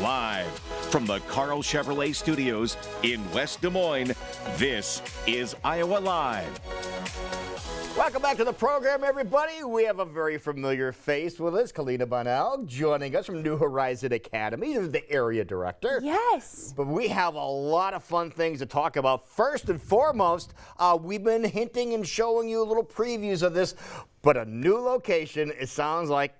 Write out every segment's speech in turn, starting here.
Live from the Carl Chevrolet Studios in West Des Moines, this is Iowa Live. Welcome back to the program, everybody. We have a very familiar face with us, Kalina Bonnell, joining us from New Horizon Academy, the area director. Yes. But we have a lot of fun things to talk about. First and foremost, we've been hinting and showing you little previews of this, but a new location, it sounds like.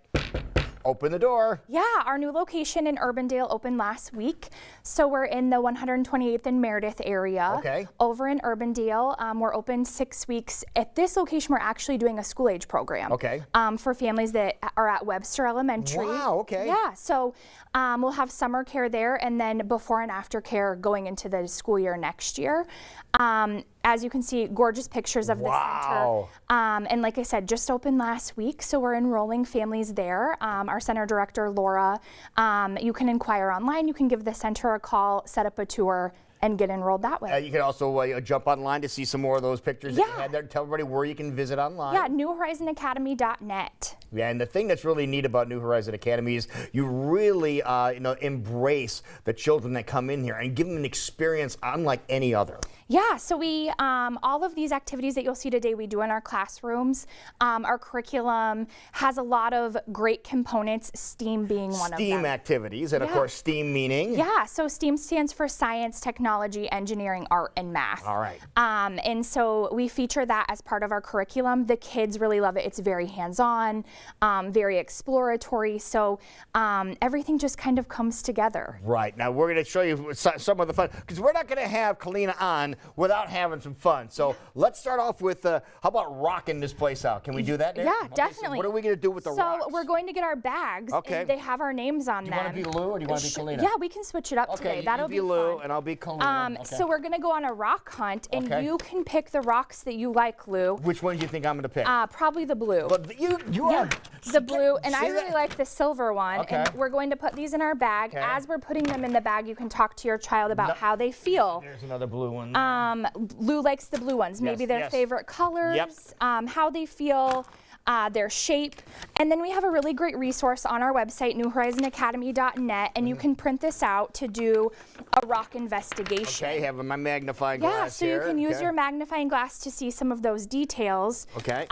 Open the door. Yeah, our new location in Urbandale opened last week. So we're in the 128th and Meredith area. Okay. Over in Urbandale. We're open 6 weeks. At this location, we're actually doing a school age program. Okay. For families that are at Webster Elementary. Wow, okay. Yeah, so we'll have summer care there and then before and after care going into the school year next year. As you can see, gorgeous pictures of the center. And like I said, just opened last week, so we're enrolling families there. Our center director, Laura, you can inquire online, you can give the center a call, set up a tour, and get enrolled that way. You can also jump online to see some more of those pictures that you had there. Tell everybody where you can visit online. Yeah, newhorizonacademy.net. Yeah, and the thing that's really neat about New Horizon Academy is you really embrace the children that come in here and give them an experience unlike any other. Yeah, so we, all of these activities that you'll see today, we do in our classrooms. Our curriculum has a lot of great components, STEAM being one of them. STEAM activities, and of course, STEAM meaning? Yeah, so STEAM stands for science, technology, engineering, art, and math. All right. And so we feature that as part of our curriculum. The kids really love it. It's very hands-on, very exploratory, so everything just kind of comes together. Right, now we're going to show you some of the fun, because we're not going to have Kalina on without having some fun. So let's start off with, how about rocking this place out? Can we do that, Nick? Yeah, Okay, definitely. So what are we going to do with the rocks? So we're going to get our bags. Okay. And they have our names on them. Do you want to be Lou or do you want to be Kalina? Yeah, we can switch it up today. That'll be Lou and I'll be Kalina. Okay. So we're going to go on a rock hunt, and you can pick the rocks that you like, Lou. Which one do you think I'm going to pick? Probably the blue. But you are the blue, and I really like the silver one. Okay. And we're going to put these in our bag. Okay. As we're putting them in the bag, you can talk to your child about how they feel. There's another blue one. Lou likes the blue ones, maybe their favorite colors, how they feel, their shape. And then we have a really great resource on our website, newhorizonacademy.net, and you can print this out to do a rock investigation. Okay, have my magnifying glass so here. you can use your magnifying glass to see some of those details. Okay.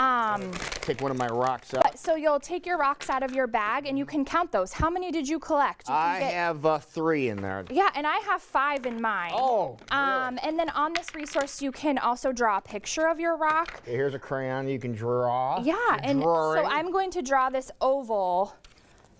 Take one of my rocks out. So you'll take your rocks out of your bag and you can count those. How many did you collect? I have 3 in there. Yeah, and I have 5 in mine. Oh, really? And then on this resource, you can also draw a picture of your rock. Okay, here's a crayon you can draw. Yeah, and so I'm going to draw this oval.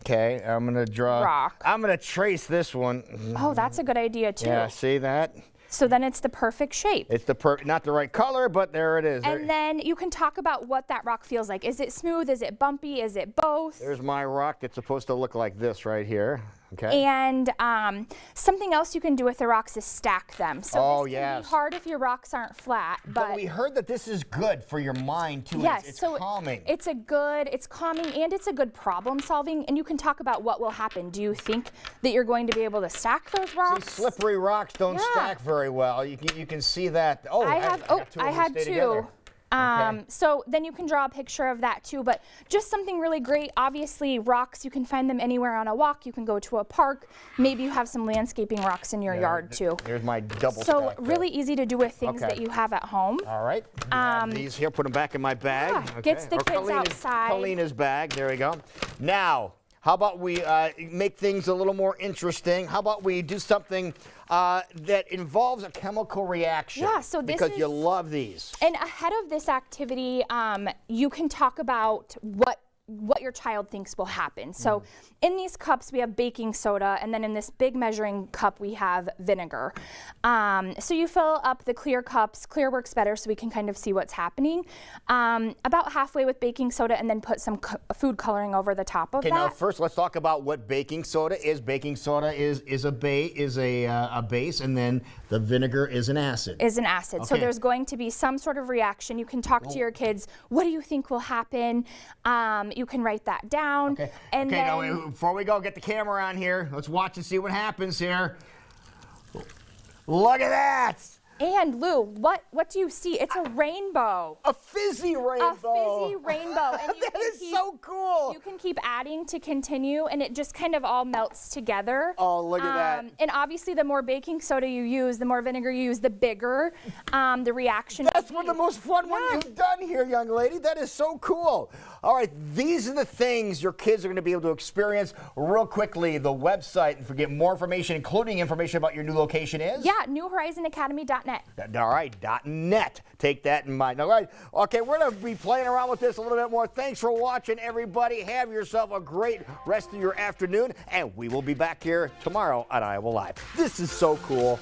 Okay, I'm going to draw. Rock. I'm going to trace this one. Oh, that's a good idea too. Yeah, see that? So then it's the perfect shape. It's not the right color, but there it is. And then you can talk about what that rock feels like. Is it smooth? Is it bumpy? Is it both? There's my rock that's supposed to look like this right here. Okay. And something else you can do with the rocks is stack them. So this can be hard if your rocks aren't flat. But we heard that this is good for your mind too. Yes, it's so calming. It's calming, and it's a good problem solving. And you can talk about what will happen. Do you think that you're going to be able to stack those rocks? See, slippery rocks don't stack very well. You can see that. Oh, I had 2. Together. So then you can draw a picture of that too, but just something really great. Obviously, rocks, you can find them anywhere on a walk. You can go to a park. Maybe you have some landscaping rocks in your yard too. There's my double So stack really easy to do with things that you have at home. All right. These here, put them back in my bag. Yeah, gets the kids outside. Kalina's bag, there we go. Now, how about we make things a little more interesting? How about we do something that involves a chemical reaction? Yeah, so this because you love these. And ahead of this activity, you can talk about what your child thinks will happen. So in these cups we have baking soda, and then in this big measuring cup we have vinegar. So you fill up the clear cups. Clear works better so we can kind of see what's happening. About halfway with baking soda, and then put some food coloring over the top of that. Okay, now first let's talk about what baking soda is. Baking soda is a base, and then the vinegar is an acid. Okay. So there's going to be some sort of reaction. You can talk to your kids. What do you think will happen? You can write that down. Okay. And then, now before we go, get the camera on here. Let's watch and see what happens here. Look at that. And Lou, what do you see? It's a rainbow. A fizzy rainbow. A fizzy rainbow. And That is so cool. You can keep adding to continue, and it just kind of all melts together. Oh, look at that. And obviously, the more baking soda you use, the more vinegar you use, the bigger the reaction. That's one of the most fun ones you've done here, young lady. That is so cool. All right, these are the things your kids are going to be able to experience real quickly. The website, and for get more information, including information about your new location is? Yeah, newhorizonacademy.net. All right, .net. Take that in mind. All right, okay, we're going to be playing around with this a little bit more. Thanks for watching, everybody. Have yourself a great rest of your afternoon, and we will be back here tomorrow on Iowa Live. This is so cool.